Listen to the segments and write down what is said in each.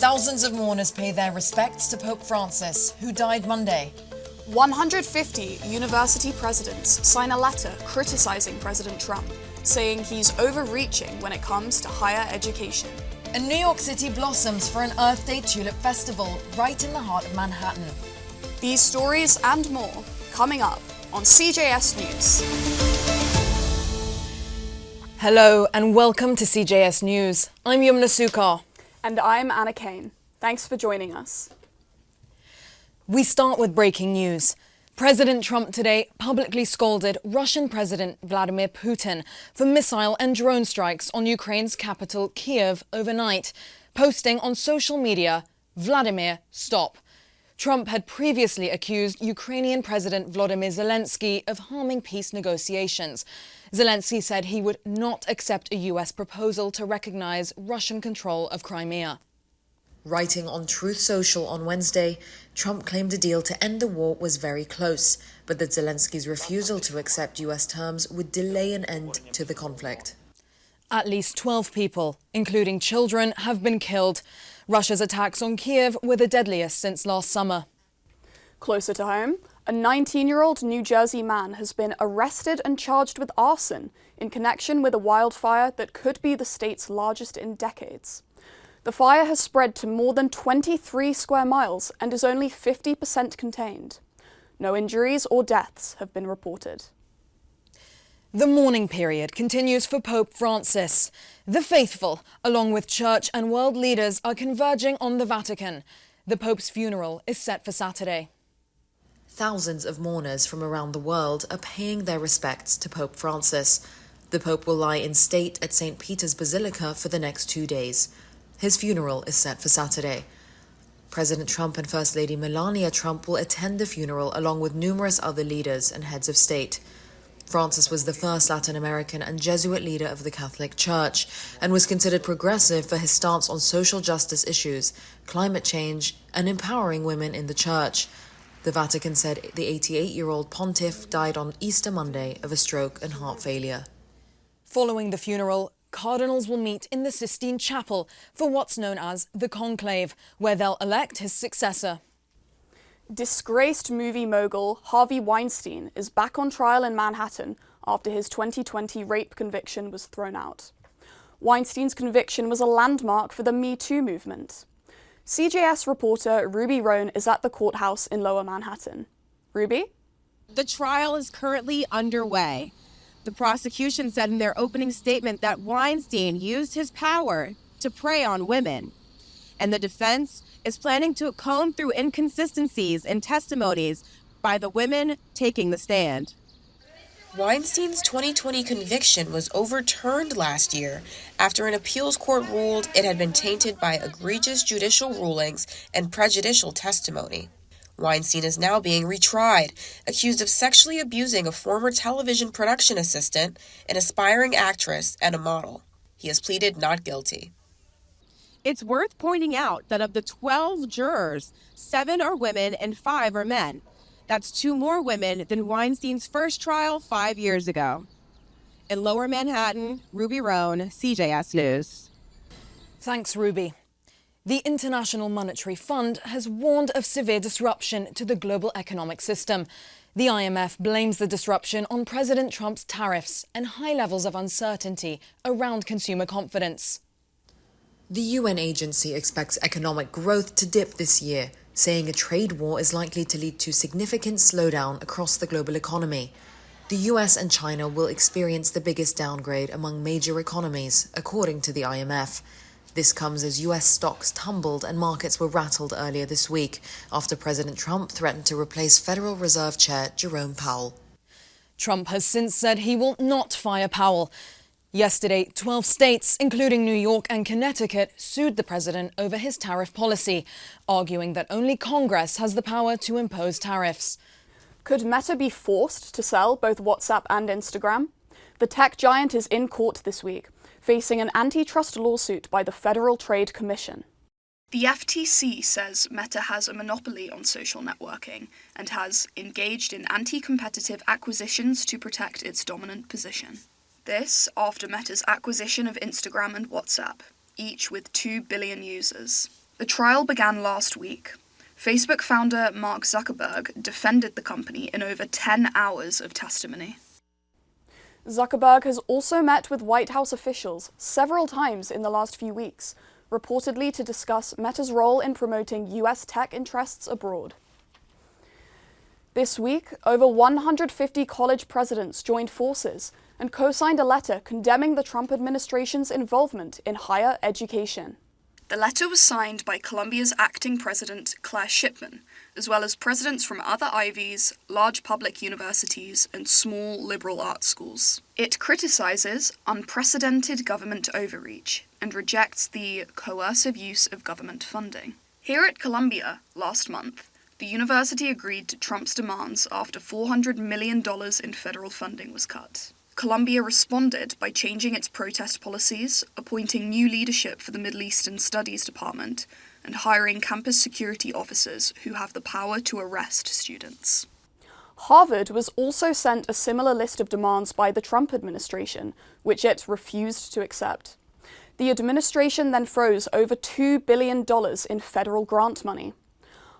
Thousands of mourners pay their respects to Pope Francis, who died Monday. 150 university presidents sign a letter criticizing President Trump, saying he's overreaching when it comes to higher education. And New York City blossoms for an Earth Day Tulip Festival right in the heart of Manhattan. These stories and more coming up on CJS News. Hello and welcome to CJS News. I'm Yumna Sukar. And I'm Anna Kane. Thanks for joining us. We start with breaking news. President Trump today publicly scolded Russian President Vladimir Putin for missile and drone strikes on Ukraine's capital, Kyiv, overnight, posting on social media, "Vladimir, stop." Trump had previously accused Ukrainian President Volodymyr Zelensky of harming peace negotiations. Zelensky said he would not accept a US proposal to recognize Russian control of Crimea. Writing on Truth Social on Wednesday, Trump claimed a deal to end the war was very close, but that Zelensky's refusal to accept US terms would delay an end to the conflict. At least 12 people, including children, have been killed. Russia's attacks on Kyiv were the deadliest since last summer. Closer to home, a 19-year-old New Jersey man has been arrested and charged with arson in connection with a wildfire that could be the state's largest in decades. The fire has spread to more than 23 square miles and is only 50% contained. No injuries or deaths have been reported. The mourning period continues for Pope Francis. The faithful, along with church and world leaders, are converging on the Vatican. The Pope's funeral is set for Saturday. Thousands of mourners from around the world are paying their respects to Pope Francis. The Pope will lie in state at St. Peter's Basilica for the next 2 days. His funeral is set for Saturday. President Trump and First Lady Melania Trump will attend the funeral along with numerous other leaders and heads of state. Francis was the first Latin American and Jesuit leader of the Catholic Church and was considered progressive for his stance on social justice issues, climate change, and empowering women in the church. The Vatican said the 88-year-old pontiff died on Easter Monday of a stroke and heart failure. Following the funeral, cardinals will meet in the Sistine Chapel for what's known as the Conclave, where they'll elect his successor. Disgraced movie mogul Harvey Weinstein is back on trial in Manhattan after his 2020 rape conviction was thrown out. Weinstein's conviction was a landmark for the Me Too movement. CJS reporter Ruby Rohn is at the courthouse in Lower Manhattan. Ruby? The trial is currently underway. The prosecution said in their opening statement that Weinstein used his power to prey on women. And the defense is planning to comb through inconsistencies in testimonies by the women taking the stand. Weinstein's 2020 conviction was overturned last year after an appeals court ruled it had been tainted by egregious judicial rulings and prejudicial testimony. Weinstein is now being retried, accused of sexually abusing a former television production assistant, an aspiring actress, and a model. He has pleaded not guilty. It's worth pointing out that of the 12 jurors, 7 are women and 5 are men. That's 2 more women than Weinstein's first trial 5 years ago. In Lower Manhattan, Ruby Rohn, CJS News. Thanks, Ruby. The International Monetary Fund has warned of severe disruption to the global economic system. The IMF blames the disruption on President Trump's tariffs and high levels of uncertainty around consumer confidence. The UN agency expects economic growth to dip this year, saying a trade war is likely to lead to significant slowdown across the global economy. The US and China will experience the biggest downgrade among major economies, according to the IMF. This comes as US stocks tumbled and markets were rattled earlier this week after President Trump threatened to replace Federal Reserve Chair Jerome Powell. Trump has since said he will not fire Powell. Yesterday, 12 states, including New York and Connecticut, sued the president over his tariff policy, arguing that only Congress has the power to impose tariffs. Could Meta be forced to sell both WhatsApp and Instagram? The tech giant is in court this week, facing an antitrust lawsuit by the Federal Trade Commission. The FTC says Meta has a monopoly on social networking and has engaged in anti-competitive acquisitions to protect its dominant position. This after Meta's acquisition of Instagram and WhatsApp, each with 2 billion users. The trial began last week. Facebook founder Mark Zuckerberg defended the company in over 10 hours of testimony. Zuckerberg has also met with White House officials several times in the last few weeks, reportedly to discuss Meta's role in promoting US tech interests abroad. This week, over 150 college presidents joined forces and co-signed a letter condemning the Trump administration's involvement in higher education. The letter was signed by Columbia's acting president, Claire Shipman, as well as presidents from other Ivies, large public universities, and small liberal arts schools. It criticizes unprecedented government overreach and rejects the coercive use of government funding. Here at Columbia, last month, the university agreed to Trump's demands after $400 million in federal funding was cut. Columbia responded by changing its protest policies, appointing new leadership for the Middle Eastern Studies Department, and hiring campus security officers who have the power to arrest students. Harvard was also sent a similar list of demands by the Trump administration, which it refused to accept. The administration then froze over $2 billion in federal grant money.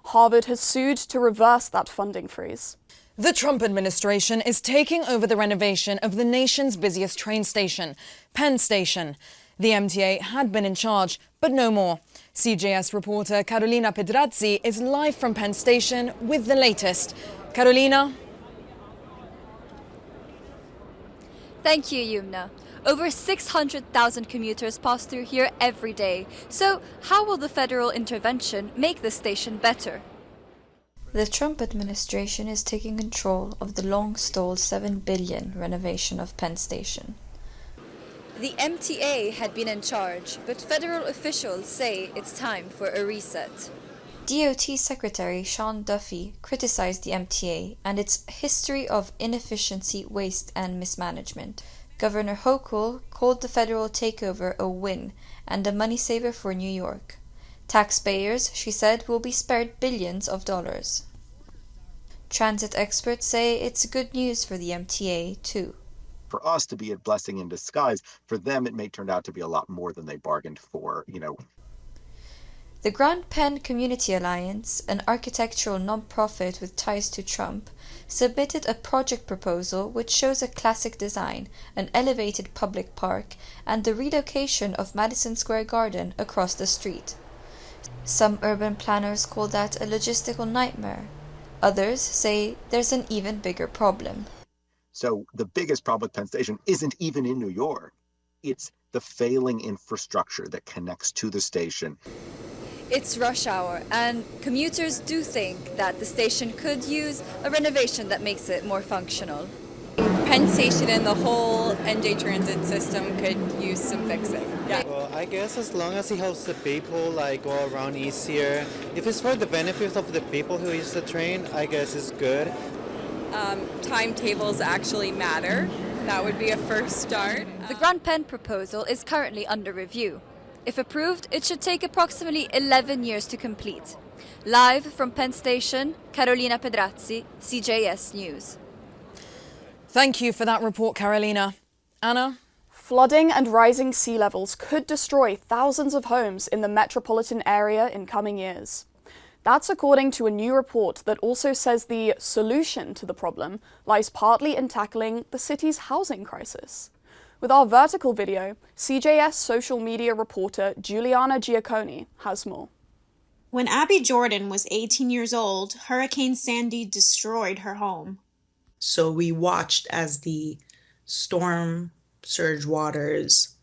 Harvard has sued to reverse that funding freeze. The Trump administration is taking over the renovation of the nation's busiest train station, Penn Station. The MTA had been in charge, but no more. CJS reporter Carolina Pedrazzi is live from Penn Station with the latest. Carolina? Thank you, Yumna. Over 600,000 commuters pass through here every day. So how will the federal intervention make the station better? The Trump administration is taking control of the long-stalled $7 billion renovation of Penn Station. The MTA had been in charge, but federal officials say it's time for a reset. DOT Secretary Sean Duffy criticized the MTA and its history of inefficiency, waste, and mismanagement. Governor Hochul called the federal takeover a win and a money saver for New York. Taxpayers, she said, will be spared billions of dollars. Transit experts say it's good news for the MTA, too. For us to be a blessing in disguise, for them it may turn out to be a lot more than they bargained for, The Grand Penn Community Alliance, an architectural non-profit with ties to Trump, submitted a project proposal which shows a classic design, an elevated public park, and the relocation of Madison Square Garden across the street. Some urban planners call that a logistical nightmare. Others say there's an even bigger problem. So the biggest problem with Penn Station isn't even in New York. It's the failing infrastructure that connects to the station. It's rush hour, and commuters do think that the station could use a renovation that makes it more functional. Penn Station and the whole NJ transit system could use some fixing. Yeah. Well, I guess as long as it helps the people go around easier. If it's for the benefit of the people who use the train, I guess it's good. Timetables actually matter. That would be a first start. The Grand Penn proposal is currently under review. If approved, it should take approximately 11 years to complete. Live from Penn Station, Carolina Pedrazzi, CJS News. Thank you for that report, Carolina. Anna? Flooding and rising sea levels could destroy thousands of homes in the metropolitan area in coming years. That's according to a new report that also says the solution to the problem lies partly in tackling the city's housing crisis. With our vertical video, CJS social media reporter Juliana Giacconi has more. When Abby Jordan was 18 years old, Hurricane Sandy destroyed her home. So we watched as the storm surge waters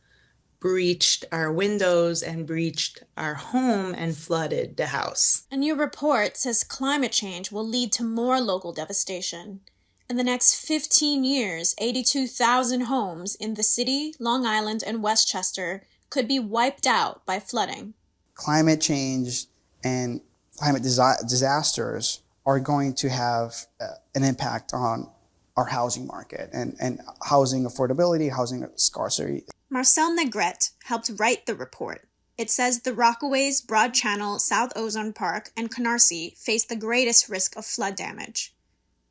breached our windows and breached our home and flooded the house. A new report says climate change will lead to more local devastation. In the next 15 years, 82,000 homes in the city, Long Island, and Westchester could be wiped out by flooding. Climate change and climate disasters are going to have an impact on our housing market and housing affordability, housing scarcity. Marcel Negrete helped write the report. It says the Rockaways, Broad Channel, South Ozone Park, and Canarsie face the greatest risk of flood damage.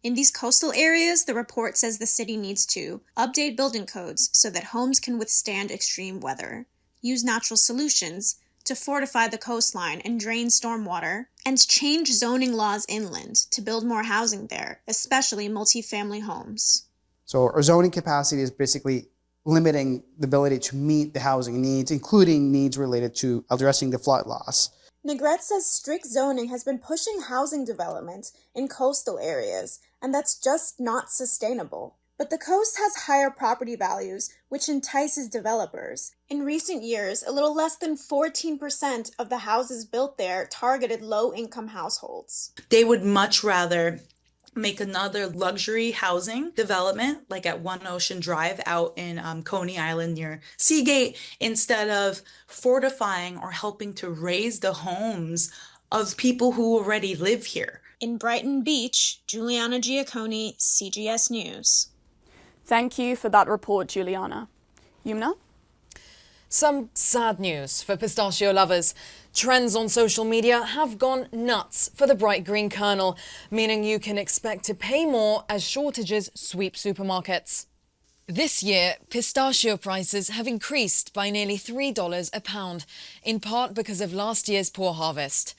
In these coastal areas, the report says the city needs to update building codes so that homes can withstand extreme weather, use natural solutions, to fortify the coastline and drain stormwater, and change zoning laws inland to build more housing there, especially multifamily homes. So our zoning capacity is basically limiting the ability to meet the housing needs, including needs related to addressing the flood loss. Negrete says strict zoning has been pushing housing development in coastal areas, and that's just not sustainable. But the coast has higher property values, which entices developers. In recent years, a little less than 14% of the houses built there targeted low-income households. They would much rather make another luxury housing development, like at One Ocean Drive out in Coney Island near Seagate, instead of fortifying or helping to raise the homes of people who already live here. In Brighton Beach, Juliana Giacconi, CJS News. Thank you for that report, Juliana. Yumna? Some sad news for pistachio lovers. Trends on social media have gone nuts for the bright green kernel, meaning you can expect to pay more as shortages sweep supermarkets. This year, pistachio prices have increased by nearly $3 a pound, in part because of last year's poor harvest.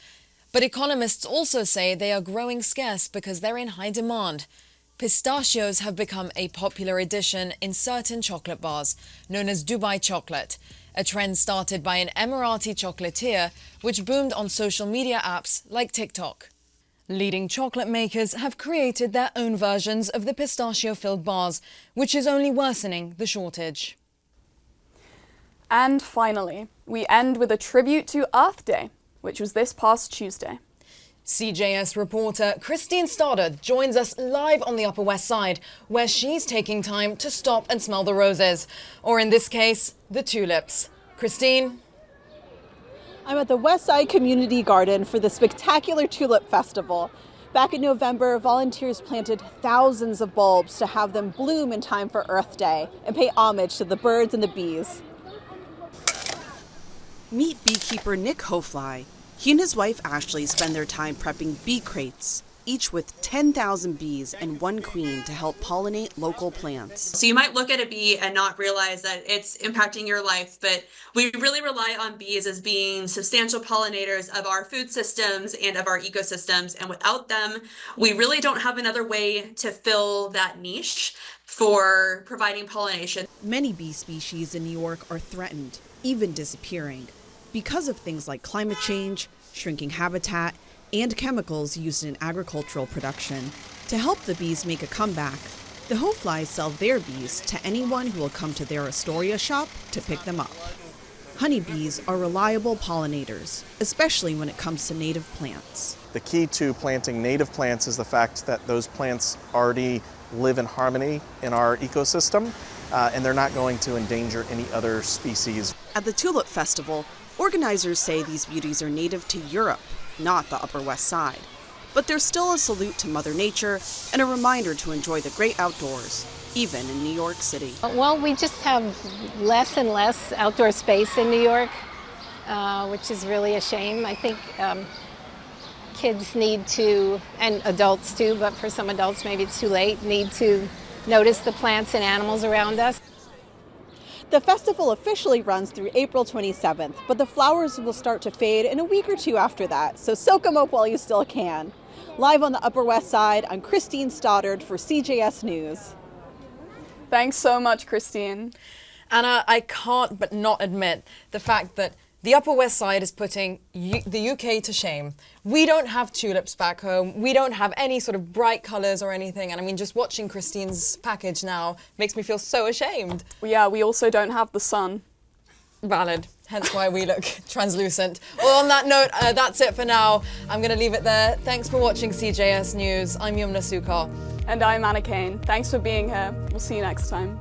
But economists also say they are growing scarce because they're in high demand. Pistachios have become a popular addition in certain chocolate bars, known as Dubai chocolate, a trend started by an Emirati chocolatier which boomed on social media apps like TikTok. Leading chocolate makers have created their own versions of the pistachio-filled bars, which is only worsening the shortage. And finally, we end with a tribute to Earth Day, which was this past Tuesday. CJS reporter Christine Stoddard joins us live on the Upper West Side, where she's taking time to stop and smell the roses, or in this case, the tulips. Christine? I'm at the West Side Community Garden for the spectacular Tulip Festival. Back in November, volunteers planted thousands of bulbs to have them bloom in time for Earth Day and pay homage to the birds and the bees. Meet beekeeper Nick Hofly. He and his wife Ashley spend their time prepping bee crates, each with 10,000 bees and one queen to help pollinate local plants. So you might look at a bee and not realize that it's impacting your life, but we really rely on bees as being substantial pollinators of our food systems and of our ecosystems. And without them, we really don't have another way to fill that niche for providing pollination. Many bee species in New York are threatened, even disappearing, because of things like climate change, shrinking habitat, and chemicals used in agricultural production. To help the bees make a comeback, the Hoflies sell their bees to anyone who will come to their Astoria shop to pick them up. Honeybees are reliable pollinators, especially when it comes to native plants. The key to planting native plants is the fact that those plants already live in harmony in our ecosystem, and they're not going to endanger any other species. At the Tulip Festival, organizers say these beauties are native to Europe, not the Upper West Side. But there's still a salute to Mother Nature and a reminder to enjoy the great outdoors, even in New York City. Well, we just have less and less outdoor space in New York, which is really a shame. I think kids need to, and adults too, but for some adults maybe it's too late, need to notice the plants and animals around us. The festival officially runs through April 27th, but the flowers will start to fade in a week or two after that, so soak them up while you still can. Live on the Upper West Side, I'm Christine Stoddard for CJS News. Thanks so much, Christine. Anna, I can't but not admit the fact that the Upper West Side is putting the UK to shame. We don't have tulips back home. We don't have any sort of bright colours or anything. And I mean, just watching Christine's package now makes me feel so ashamed. Yeah, we also don't have the sun. Valid. Hence why we look translucent. Well, on that note, that's it for now. I'm going to leave it there. Thanks for watching CJS News. I'm Yumna Sukar. And I'm Anna Kane. Thanks for being here. We'll see you next time.